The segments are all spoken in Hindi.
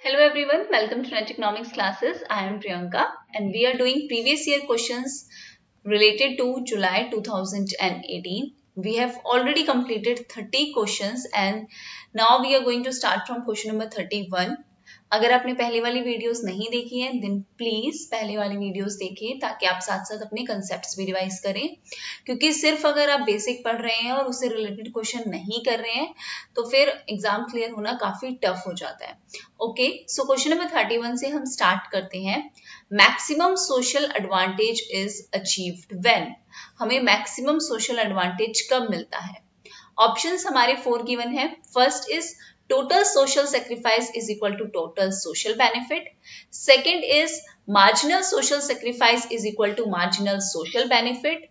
Hello everyone, welcome to Net Economics classes. I am Priyanka and we are doing previous year questions related to July 2018. We have already completed 30 questions and now we are going to start from question number 31. अगर आपने पहले वाली वीडियोस नहीं देखी हैं देन प्लीज पहले वाली वीडियोस देखिए ताकि आप साथ साथ अपने कंसेप्ट्स भी रिवाइज करें, क्योंकि सिर्फ अगर आप बेसिक पढ़ रहे हैं और उससे रिलेटेड क्वेश्चन नहीं कर रहे हैं तो फिर एग्जाम क्लियर होना काफी टफ हो जाता है। ओके, सो क्वेश्चन नंबर 31 से हम स्टार्ट करते हैं। Maximum social advantage is achieved when. हमें मैक्सिमम सोशल एडवांटेज कब मिलता है? ऑप्शंस हमारे 4 गिवन है। First is total social sacrifice is equal to total social benefit. Second is marginal social sacrifice is equal to marginal social benefit.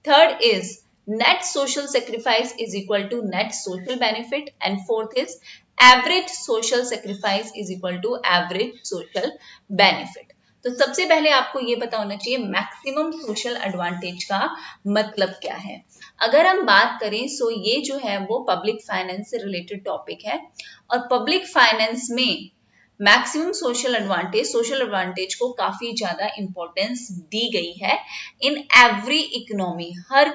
Third is net social sacrifice is equal to net social benefit. And fourth is average social sacrifice is equal to average social benefit. तो सबसे पहले आपको ये पता होना चाहिए मैक्सिमम सोशल एडवांटेज का मतलब क्या है। अगर हम बात करें सो ये जो है वो पब्लिक फाइनेंस से रिलेटेड टॉपिक है और पब्लिक फाइनेंस में मैक्सिमम सोशल एडवांटेज को काफी ज्यादा इंपॉर्टेंस दी गई है in every economy, her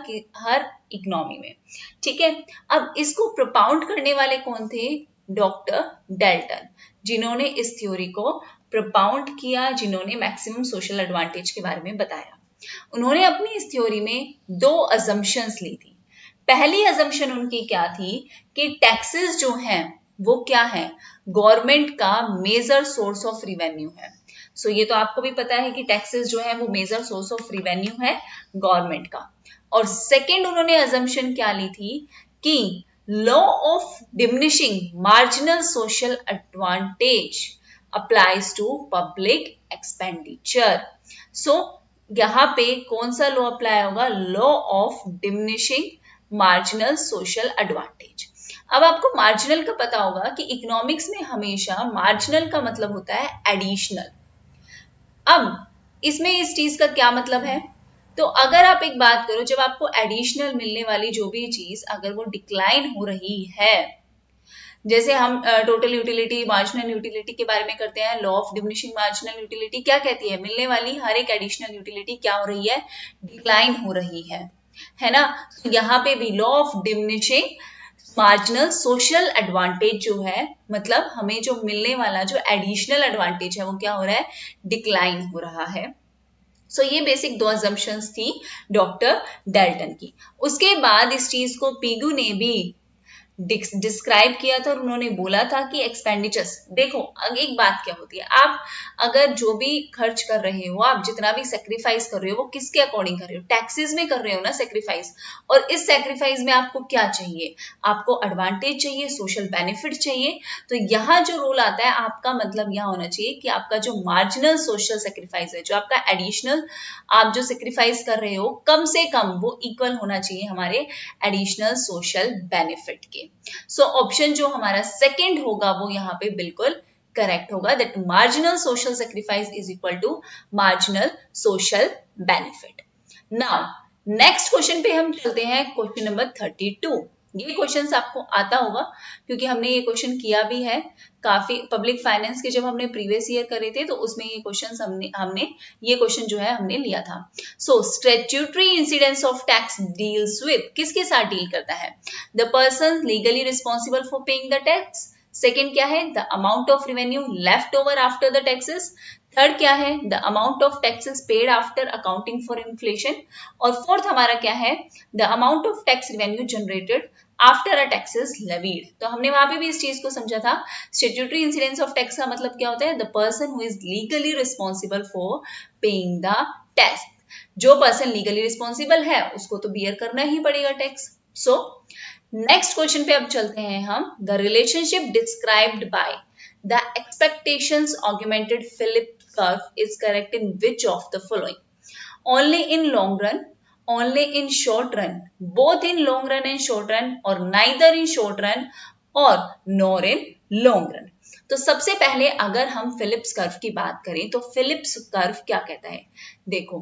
economy में। ठीक है, अब इसको प्रोपाउंड करने वाले कौन थे? डॉक्टर डेल्टन, जिन्होंने इस थ्योरी को प्रोपाउंड किया, जिन्होंने मैक्सिमम सोशल एडवांटेज के बारे में बताया। उन्होंने अपनी इस थ्योरी में 2 अजम्पशंस ली थी। पहली अजम्पशन उनकी क्या थी कि टैक्सेस जो हैं वो क्या है? गवर्नमेंट का मेजर सोर्स ऑफ रिवेन्यू है। सो ये तो आपको भी पता है कि टैक्सेस जो है वो मेजर सोर्स ऑफ रिवेन्यू है गवर्नमेंट का। और सेकेंड उन्होंने अजम्पशन क्या ली थी कि law of diminishing marginal social advantage applies to public expenditure. So यहाँ पे कौन सा लॉ अप्लाई होगा? Law of diminishing marginal social advantage. अब आपको मार्जिनल का पता होगा कि इकोनॉमिक्स में हमेशा मार्जिनल का मतलब होता है एडिशनल। अब इसमें इस चीज का क्या मतलब है? तो अगर आप एक बात करो, जब आपको एडिशनल मिलने वाली जो भी चीज अगर वो डिक्लाइन हो रही है, जैसे हम टोटल यूटिलिटी, मार्जिनल यूटिलिटी के बारे में करते हैं, law of diminishing marginal utility क्या कहती है? मिलने वाली हर एक एडिशनल यूटिलिटी क्या हो रही है? डिक्लाइन हो रही है ना। तो यहाँ पे भी law of diminishing marginal social advantage जो है, मतलब हमें जो मिलने वाला जो एडिशनल एडवांटेज है वो क्या हो रहा है? डिक्लाइन हो रहा है। सो ये बेसिक 2 अजम्पशंस थी डॉक्टर डेल्टन की। उसके बाद इस चीज को पिगू ने भी डिस्क्राइब किया था और उन्होंने बोला था कि एक्सपेंडिचर्स, देखो एक बात क्या होती है, आप अगर जो भी खर्च कर रहे हो, आप जितना भी सेक्रीफाइस कर रहे हो वो किसके अकॉर्डिंग कर रहे हो? टैक्सेस में कर रहे हो ना सेक्रीफाइस। और इस सेक्रीफाइस में आपको क्या चाहिए? आपको एडवांटेज चाहिए, सोशल बेनिफिट चाहिए। तो यहाँ जो रूल आता है आपका मतलब यह होना चाहिए कि आपका जो मार्जिनल सोशल सेक्रीफाइस है, जो आपका एडिशनल आप जो सेक्रीफाइस कर रहे हो, कम से कम वो इक्वल होना चाहिए हमारे एडिशनल सोशल बेनिफिट के। सो ऑप्शन जो हमारा सेकंड होगा वो यहाँ पे बिल्कुल करेक्ट होगा, that marginal social sacrifice is equal to marginal social benefit. Now next question पे हम चलते हैं, क्वेश्चन नंबर 32। ये क्वेश्चंस आपको आता होगा क्योंकि हमने ये क्वेश्चन किया भी है काफी पब्लिक फाइनेंस के, जब हमने प्रीवियस ईयर करे थे तो उसमें ये क्वेश्चंस हमने ये क्वेश्चन जो है हमने लिया था। So statutory incidence of tax deals with, किसके साथ डील करता है? The person legally responsible for paying the tax. Second क्या है? The amount of revenue left over after the taxes. Third क्या है? The amount of taxes paid after accounting for inflation. और फोर्थ हमारा क्या है? The amount of tax revenue generated after a taxes levied. तो हमने वहां पे भी इस चीज को समझा था। स्टैट्यूटरी इंसिडेंस ऑफ टैक्स का मतलब क्या होता है? The person who is legally responsible for paying the tax. जो पर्सन लीगली रिस्पॉन्सिबल है उसको तो बियर करना ही पड़ेगा टैक्स। सो नेक्स्ट क्वेश्चन पे अब चलते हैं हम। The relationship described by the expectations augmented Phillips curve is correct in which of the following? Only in long run, only in short run, both in long run and short run, or neither in short run or nor in long run। तो सबसे पहले अगर हम फिलिप्स कर्व की बात करें तो फिलिप्स कर्व क्या कहता है? देखो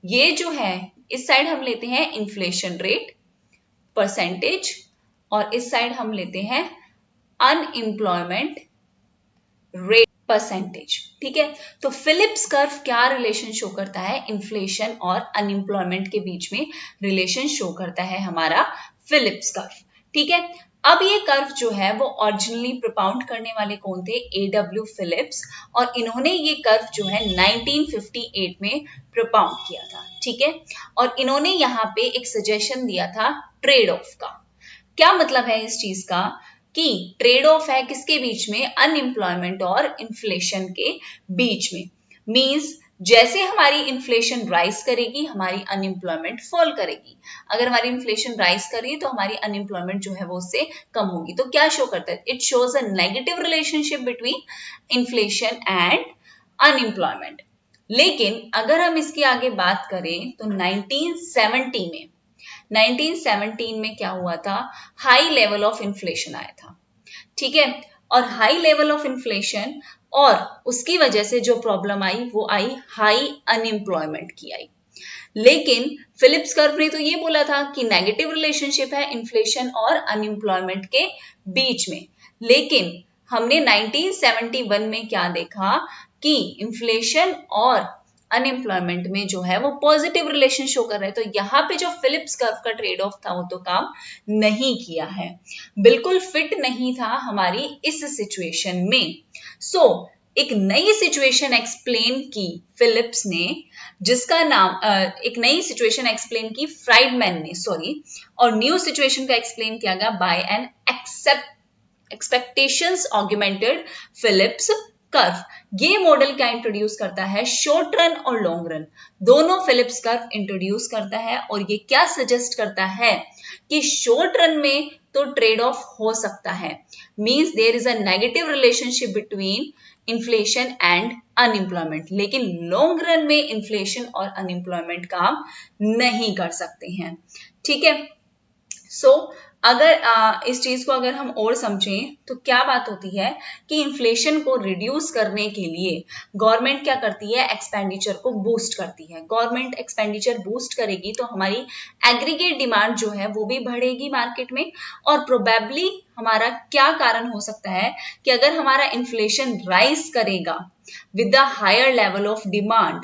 ये जो है इस साइड हम लेते हैं इन्फ्लेशन रेट परसेंटेज और इस साइड हम लेते हैं अनएम्प्लॉयमेंट रेट परसेंटेज। ठीक है, तो फिलिप्स कर्व क्या रिलेशन शो करता है? इन्फ्लेशन और अनएम्प्लॉयमेंट के बीच में रिलेशन शो करता है हमारा फिलिप्स कर्व। ठीक है, अब ये कर्व जो है वो ओरिजिनली प्रोपाउंड करने वाले कौन थे? A.W. फिलिप्स, और इन्होंने ये कर्व जो है 1958 में प्रोपाउंड किया था। ठीक है, और इन्होंने यहाँ पे एक सजेशन दिया था ट्रेड ऑफ का। क्या मतलब है इस चीज का? कि ट्रेड ऑफ है किसके बीच में? अनएम्प्लॉयमेंट और इन्फ्लेशन के बीच में। मींस जैसे हमारी इन्फ्लेशन राइज करेगी हमारी अनएम्प्लॉयमेंट फॉल करेगी। अगर हमारी इन्फ्लेशन राइज करेगी तो हमारी अनएम्प्लॉयमेंट जो है वो उससे कम होगी। तो क्या शो करता है? It shows a negative relationship between inflation and unemployment. लेकिन अगर हम इसकी आगे बात करें तो 1917 में क्या हुआ था? हाई लेवल ऑफ इन्फ्लेशन आया था। ठीक है, और हाई लेवल ऑफ इन्फ्लेशन और उसकी वजह से जो प्रॉब्लम आई वो आई हाई अनएम्प्लॉयमेंट की आई। लेकिन फिलिप्स कर्व ने तो ये बोला था कि नेगेटिव रिलेशनशिप है इन्फ्लेशन और अनएम्प्लॉयमेंट के बीच में। लेकिन हमने 1971 में क्या देखा कि इन्फ्लेशन और अनएम्प्लॉयमेंट में जो है वो पॉजिटिव रिलेशन शो कर रहे हैं। तो यहाँ पे जो फिलिप्स कर्व का ट्रेड ऑफ था वो तो काम नहीं किया है, बिल्कुल फिट नहीं था हमारी इस सिचुएशन में। सो एक नई सिचुएशन एक्सप्लेन की फिलिप्स ने, जिसका नाम एक नई सिचुएशन एक्सप्लेन की फ्राइडमैन ने, सॉरी, और न्यू सिचुएशन का एक्सप्लेन किया गया by an expectations augmented Phillips curve. ये मॉडल क्या इंट्रोड्यूस करता है? शॉर्ट रन और लॉन्ग रन दोनों फिलिप्स कर्व इंट्रोड्यूस करता है। और ये क्या सजेस्ट करता है कि शॉर्ट रन में तो ट्रेड ऑफ हो सकता है, means there is a negative relationship between inflation and unemployment, लेकिन लॉन्ग रन में इन्फ्लेशन और अनएम्प्लॉयमेंट काम नहीं कर सकते हैं। ठीक है, सो अगर इस चीज को अगर हम और समझें तो क्या बात होती है कि इन्फ्लेशन को रिड्यूस करने के लिए गवर्नमेंट क्या करती है? एक्सपेंडिचर को बूस्ट करती है। गवर्नमेंट एक्सपेंडिचर बूस्ट करेगी तो हमारी एग्रीगेट डिमांड जो है वो भी बढ़ेगी मार्केट में। और प्रोबेबली हमारा क्या कारण हो सकता है कि अगर हमारा इन्फ्लेशन राइज करेगा with the higher level of demand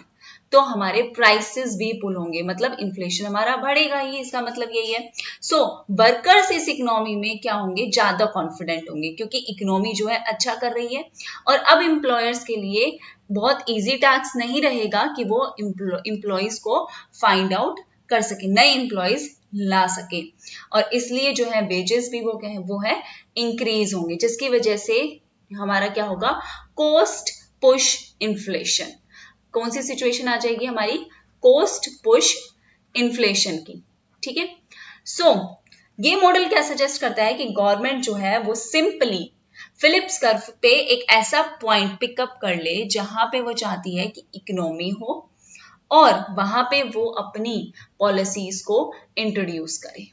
तो हमारे प्राइसेस भी पुल होंगे, मतलब इन्फ्लेशन हमारा बढ़ेगा ही, इसका मतलब यही है। सो वर्कर्स इस इकोनॉमी में क्या होंगे? ज्यादा कॉन्फिडेंट होंगे क्योंकि इकोनॉमी जो है अच्छा कर रही है। और अब एम्प्लॉयर्स के लिए बहुत इजी टास्क नहीं रहेगा कि वो एम्प्लॉयज को फाइंड आउट कर सके, नए एम्प्लॉयज ला सके। और इसलिए जो है वेजेस भी वो है इंक्रीज होंगे, जिसकी वजह से हमारा क्या होगा? Cost push inflation. कौन सी सिचुएशन आ जाएगी हमारी? कॉस्ट पुश इन्फ्लेशन की। ठीक है, सो ये मॉडल क्या सजेस्ट करता है कि गवर्नमेंट जो है वो सिंपली फिलिप्स कर्व पे एक ऐसा पॉइंट पिकअप कर ले जहां पे वो चाहती है कि इकोनॉमी हो और वहां पे वो अपनी पॉलिसीज को इंट्रोड्यूस करे।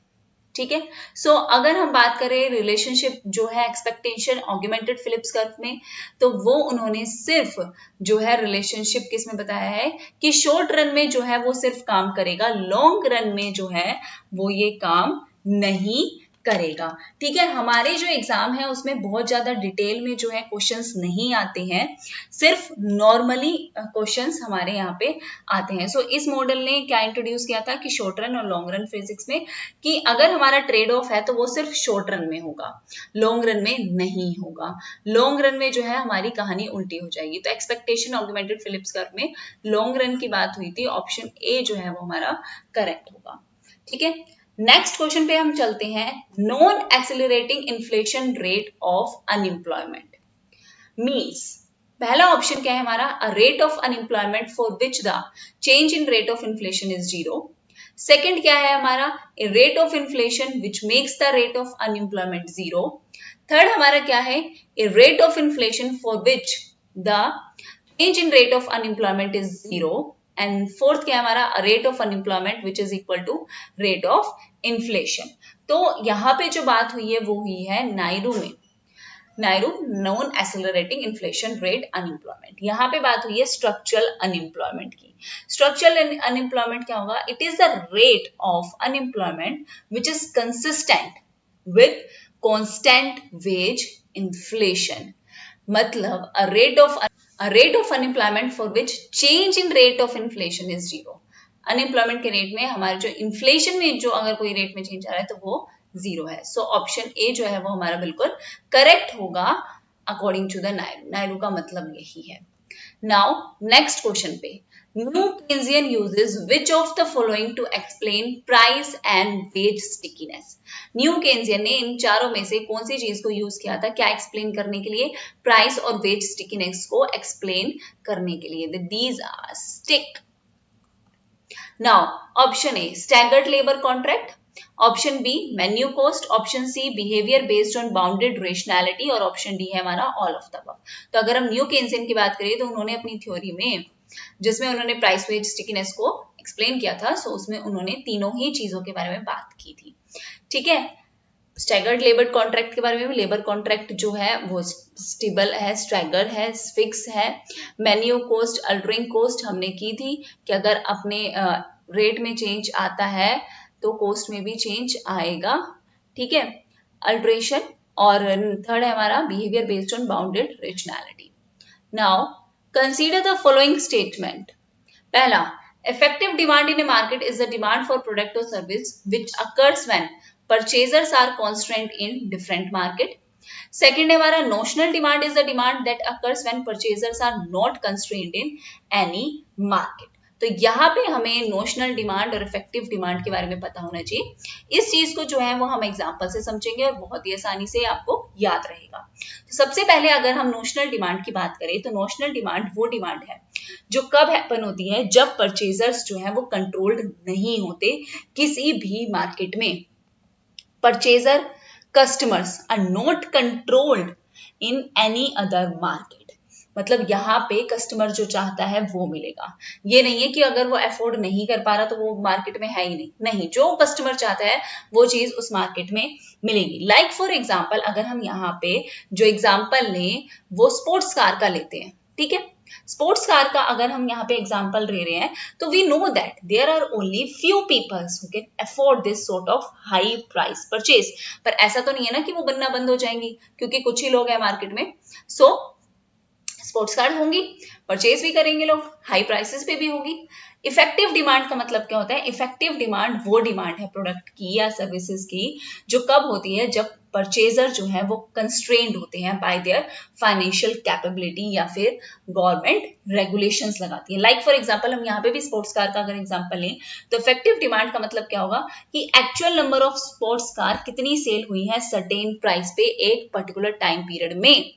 ठीक है, सो अगर हम बात करें रिलेशनशिप जो है एक्सपेक्टेशन ऑगमेंटेड फिलिप्स कर्व में, तो वो उन्होंने सिर्फ जो है रिलेशनशिप किस में बताया है कि शॉर्ट रन में जो है वो सिर्फ काम करेगा, लॉन्ग रन में जो है वो ये काम नहीं करेगा। ठीक है, हमारे जो एग्जाम है उसमें बहुत ज्यादा डिटेल में जो है क्वेश्चंस नहीं आते हैं, सिर्फ नॉर्मली क्वेश्चंस हमारे यहाँ पे आते हैं। सो इस मॉडल ने क्या इंट्रोड्यूस किया था कि शॉर्ट रन और लॉन्ग रन फिजिक्स में, कि अगर हमारा ट्रेड ऑफ है तो वो सिर्फ शॉर्ट रन में होगा, लॉन्ग रन में नहीं होगा। लॉन्ग रन में जो है हमारी कहानी उल्टी हो जाएगी। तो एक्सपेक्टेशन ऑगमेंटेड फिलिप्स कर्व में लॉन्ग रन की बात हुई थी, ऑप्शन ए जो है वो हमारा करेक्ट होगा। ठीक है, नेक्स्ट क्वेश्चन पे हम चलते हैं। Non accelerating inflation rate of unemployment means, पहला ऑप्शन क्या है हमारा? A rate of unemployment for which the change in rate of inflation is 0। Second क्या है हमारा? A rate of inflation which makes the rate of unemployment 0। Third हमारा क्या है? A rate of inflation for which the change in rate of unemployment is 0। And fourth क्या है हमारा? Rate of unemployment which is equal to rate of inflation. तो यहाँ पे जो बात हुई है वो हुई है नायरू में, NAIRU non accelerating inflation rate unemployment. यहाँ पे बात हुई है स्ट्रक्चरल अनएम्प्लॉयमेंट की। स्ट्रक्चरल अनएम्प्लॉयमेंट क्या होगा? It is the rate of unemployment which is consistent with constant wage inflation. मतलब a rate of unemployment for which change in rate of inflation is zero. Unemployment के रेट में हमारे जो इन्फ्लेशन में जो अगर कोई रेट में चेंज आ रहा है तो वो जीरो है. सो ऑप्शन ए जो है वो हमारा बिल्कुल करेक्ट होगा according to the NAIRU. NAIRU का मतलब यही है. नाउ नेक्स्ट क्वेश्चन पे, New Keynesian uses which of the following to explain price and wage stickiness? New Keynesian ने इन चारों में से कौन सी चीज को यूज किया था क्या एक्सप्लेन करने के लिए? प्राइस और वेज स्टिकीनेस को एक्सप्लेन करने के लिए. These are stick. Now option A staggered labour contract, option B menu cost, option C behaviour based on bounded rationality और ऑप्शन डी है हमारा ऑल ऑफ द अबव. तो अगर हम न्यू केन्जियन की बात करें तो उन्होंने अपनी थ्योरी में जिसमें उन्होंने प्राइस वेज स्टिकीनेस को एक्सप्लेन किया था, सो उसमें उन्होंने तीनों ही चीजों के बारे में बात की थी. ठीक है. स्टैगर्ड लेबर कॉन्ट्रैक्ट के बारे में, लेबर कॉन्ट्रैक्ट जो है वो स्टेबल है, स्टैगर्ड है, फिक्स है. मेन्यू कॉस्ट, अल्टरिंग कॉस्ट हमने की थी कि अगर अपने रेट में चेंज आता है तो कॉस्ट में भी चेंज आएगा. ठीक है. अल्टरेशन. और थर्ड है हमारा behaviour based on bounded rationality. Now consider the following statement. पहला, effective demand in a market is the demand for product or service which occurs when purchasers are constrained in different market. Second है हमारा notional demand is the demand that occurs when purchasers are not constrained in any market. तो यहाँ पे हमें नोशनल डिमांड और इफेक्टिव डिमांड के बारे में पता होना चाहिए. इस चीज को जो है वो हम एग्जांपल से समझेंगे और बहुत ही आसानी से आपको याद रहेगा. तो सबसे पहले अगर हम नोशनल डिमांड की बात करें तो नोशनल डिमांड वो डिमांड है जो कब हैपन होती है जब परचेजर्स जो है वो कंट्रोल्ड नहीं होते किसी भी मार्केट में. Purchaser customers are not controlled in any other market. मतलब यहाँ पे कस्टमर जो चाहता है वो मिलेगा. ये नहीं है कि अगर वो अफोर्ड नहीं कर पा रहा तो वो मार्केट में है ही नहीं. नहीं, जो कस्टमर चाहता है वो चीज उस मार्केट में मिलेगी. लाइक फॉर एग्जाम्पल अगर हम यहाँ पे जो एग्जाम्पल लें वो स्पोर्ट्स कार का लेते हैं. ठीक है. स्पोर्ट्स कार का अगर हम यहाँ पे एग्जाम्पल ले रहे हैं तो we know that there are only few peoples who can afford this sort of high price purchase. पर ऐसा तो नहीं है ना कि वो बनना बंद हो जाएंगी क्योंकि कुछ ही लोग हैं मार्केट में. सो स्पोर्ट्स कार होंगी, परचेज भी करेंगे लोग, हाई प्राइसेस पे भी होगी. इफेक्टिव डिमांड का मतलब क्या होता है? इफेक्टिव डिमांड वो डिमांड है प्रोडक्ट की या सर्विसेज की जो कब होती है जब परचेजर जो है वो कंस्ट्रेंड होते हैं बाय देयर फाइनेंशियल कैपेबिलिटी या फिर गवर्नमेंट रेगुलेशंस लगाती है. लाइक फॉर एग्जांपल हम यहाँ पे भी स्पोर्ट्स कार का अगर एग्जांपल लें तो इफेक्टिव डिमांड का मतलब क्या होगा कि actual number of sports car कितनी सेल हुई है सर्टेन प्राइस पे एक पर्टिकुलर टाइम पीरियड में,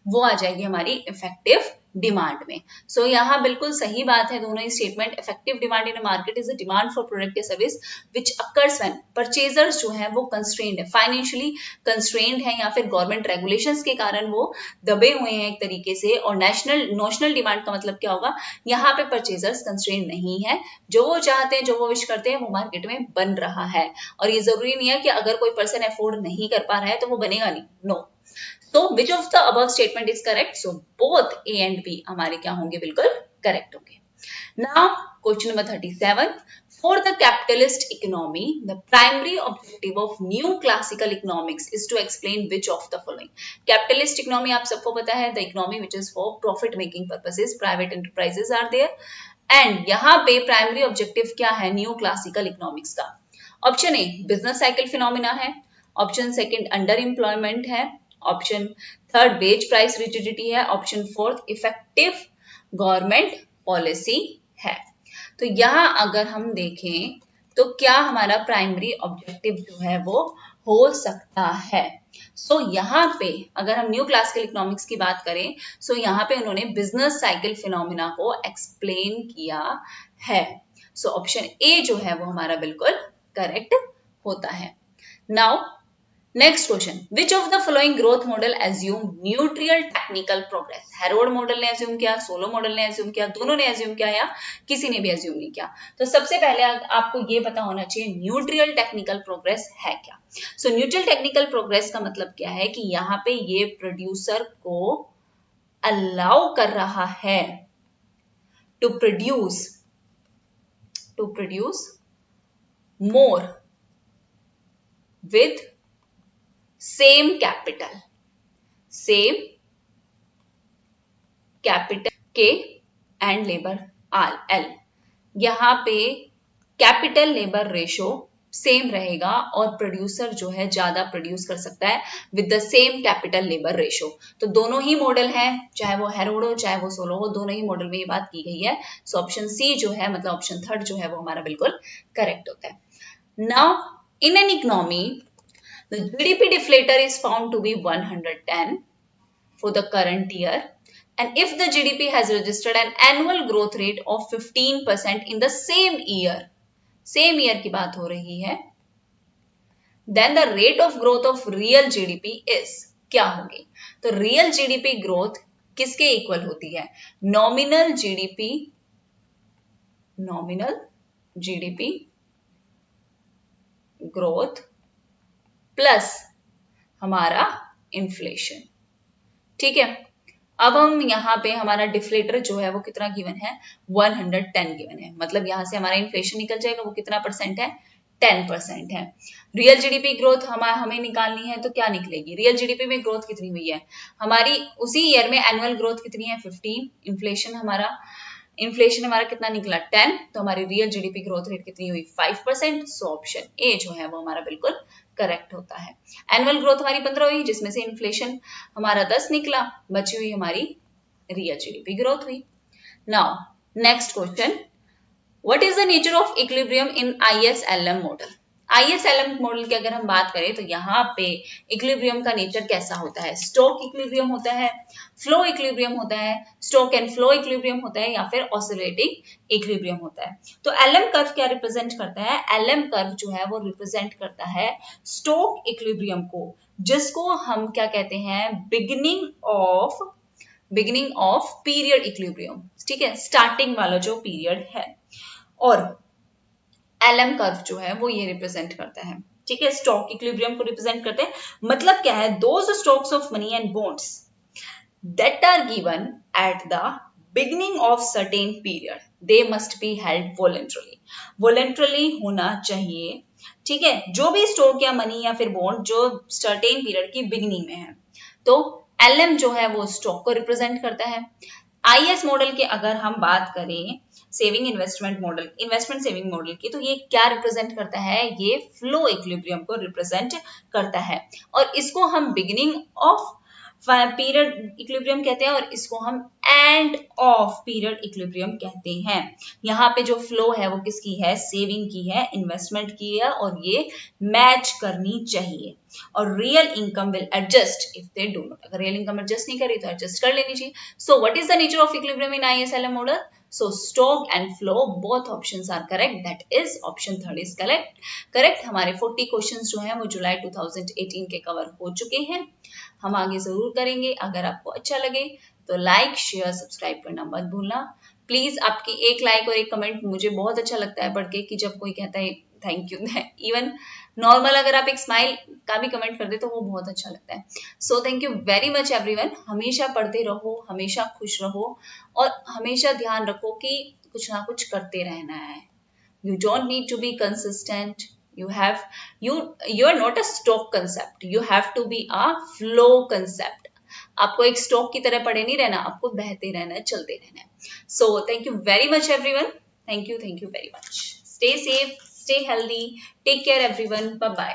वो आ जाएगी हमारी इफेक्टिव डिमांड में. सो यहाँ बिल्कुल सही बात है दोनों ही statement. Effective demand in market is the demand for product या service which occurs when purchasers जो है वो कंस्ट्रेंड है, फाइनेंशियली कंस्ट्रेंड है या फिर गवर्नमेंट रेगुलेशंस के कारण वो दबे हुए हैं एक तरीके से. और नोशनल डिमांड का मतलब क्या होगा? यहाँ पे परचेजर्स कंस्ट्रेंड नहीं है, जो वो चाहते हैं जो वो विश करते हैं वो मार्केट में बन रहा है. और ये जरूरी नहीं है कि अगर कोई पर्सन अफोर्ड नहीं कर पा रहा है तो वो बनेगा नहीं. No. So which of the above statement is correct? So both A and B हमारे क्या होंगे? बिल्कुल करेक्ट होंगे. Now question number 37. For the capitalist economy, the primary objective of new classical economics is to explain which of the following. Capitalist economy आप सबको पता है, the economy which is for profit making purposes, private enterprises are there. And यहाँ पे primary objective क्या है new classical economics का? Option A business cycle phenomena है. Option second underemployment है. Option third wage price rigidity है. Option fourth effective government policy है. तो यहाँ अगर हम देखें तो क्या हमारा प्राइमरी ऑब्जेक्टिव जो है वो हो सकता है? सो यहाँ पे अगर हम न्यू क्लासिकल इकोनॉमिक्स की बात करें सो यहाँ पे उन्होंने बिजनेस साइकिल फिनोमिना को एक्सप्लेन किया है. सो ऑप्शन ए जो है वो हमारा बिल्कुल करेक्ट होता है. Now next question. Which of the following growth model assume neutral technical progress? Harold model ने एज्यूम किया, सोलो मॉडल ने एज्यूम किया, दोनों ने एज्यूम किया या किसी ने भी एज्यूम नहीं किया? तो सबसे पहले आपको ये पता होना चाहिए न्यूट्रियल टेक्निकल प्रोग्रेस है क्या. सो न्यूट्रियल टेक्निकल प्रोग्रेस का मतलब क्या है कि यहाँ पे ये प्रोड्यूसर को अलाउ कर रहा है to produce more with same capital capital के एंड लेबर आर एल। यहाँ पे कैपिटल लेबर रेशो सेम रहेगा और प्रोड्यूसर जो है ज्यादा प्रोड्यूस कर सकता है with the same capital labour ratio. तो दोनों ही मॉडल है, चाहे वो हेरोड हो चाहे वो सोलो हो, दोनों ही मॉडल में ये बात की गई है। सो ऑप्शन सी जो है, मतलब ऑप्शन थर्ड जो है, वो हमारा बिल्कुल करेक्ट होता है। Now in an economy the GDP deflator is found to be 110 for the current year, and if the GDP has registered an annual growth rate of 15% in the same year की बात हो रही है, then the rate of growth of real GDP is, क्या होगी? तो real GDP growth किसके इक्वल होती है? नॉमिनल GDP ग्रोथ प्लस हमारा इन्फ्लेशन। ठीक है, अब हम यहाँ पे हमारा डिफ्लेटर जो है वो कितना गिवन है? 110 गिवन है, मतलब यहाँ से हमारा इन्फ्लेशन निकल जाएगा, वो कितना परसेंट है? 10% है। रियल जीडीपी ग्रोथ हमें निकालनी है, तो क्या निकलेगी? रियल जीडीपी में ग्रोथ कितनी हुई है हमारी? उसी ईयर में एनुअल ग्रोथ कितनी है? 15। इन्फ्लेशन हमारा कितना निकला? 10। तो हमारी रियल जीडीपी ग्रोथ रेट कितनी हुई? 5%। सो ऑप्शन ए जो है वो हमारा बिल्कुल करेक्ट होता है। एनुअल ग्रोथ हमारी 15 हुई, जिसमें से इन्फ्लेशन हमारा 10 निकला, बची हुई हमारी रियल जीडीपी ग्रोथ हुई। Now next question, what is the nature of equilibrium in ISLM model? ISLM model की अगर हम बात करें तो यहाँ पे इक्विलिब्रियम का नेचर कैसा होता है? स्टोक इक्विलिब्रियम होता है, फ्लो इक्विलिब्रियम होता है, स्टोक एंड फ्लो इक्विलिब्रियम होता है, या फिर ऑसिलेटिंग इक्विलिब्रियम होता है। तो एलएम कर्व क्या रिप्रेजेंट करता है? एलएम कर्व जो है वो रिप्रेजेंट करता है स्टोक इक्विलिब्रियम को, जिसको हम क्या कहते हैं? Beginning of period equilibrium. ठीक है, स्टार्टिंग वाला जो पीरियड है। और एलएम कर्व जो है वो ये रिप्रेजेंट करता है, ठीक है, स्टॉक इक्विलिब्रियम को रिप्रेजेंट करते हैं। मतलब क्या है? Those stocks of money and bonds that are given at the beginning of certain period they must be held voluntarily होना चाहिए। ठीक है, जो भी स्टॉक या मनी या फिर बॉन्ड जो सर्टेन पीरियड की बिगिनिंग में है, तो एलएम जो है वो स्टॉक को रिप्रेजेंट करता है। आईएस मॉडल की अगर हम बात करें, सेविंग इन्वेस्टमेंट सेविंग मॉडल की, तो ये क्या रिप्रेजेंट करता है? ये फ्लो इक्विलिब्रियम को रिप्रेजेंट करता है, और इसको हम बिगिनिंग ऑफ पीरियड इक्विलिब्रियम कहते हैं, और इसको हम एंड ऑफ पीरियड इक्विलिब्रियम कहते हैं। यहाँ पे जो फ्लो है वो किसकी है? सेविंग की है, इन्वेस्टमेंट की है, और ये मैच करनी चाहिए। और real income will adjust if they do not. अगर रियल इनकम एडजस्ट नहीं करी तो एडजस्ट कर लेनी चाहिए। So what is the nature of equilibrium in ISLM model? So stock and flow both options are correct. That is option third is correct. हमारे 40 क्वेश्चंस जो हैं वो जुलाई 2018 के कवर हो चुके हैं। हम आगे जरूर करेंगे। अगर आपको अच्छा लगे तो लाइक शेयर सब्सक्राइब करना मत भूलना प्लीज। आपकी एक लाइक और एक कमेंट मुझे बहुत अच्छा लगता है पढ़ के, कि जब कोई कहता है थैंक यू, इवन नॉर्मल अगर आप एक स्माइल का भी कमेंट कर दे तो वो बहुत अच्छा लगता है। So thank you very much everyone. हमेशा पढ़ते रहो, हमेशा खुश रहो, और हमेशा ध्यान रखो कि कुछ ना कुछ करते रहना है। You don't need to be consistent, you are not a stock concept, you have to be a flow concept. आपको एक स्टॉक की तरह पड़े नहीं रहना, आपको बहते रहना है, चलते रहना है। So thank you very much everyone, thank you very much. Stay safe, stay healthy, take care everyone, bye bye।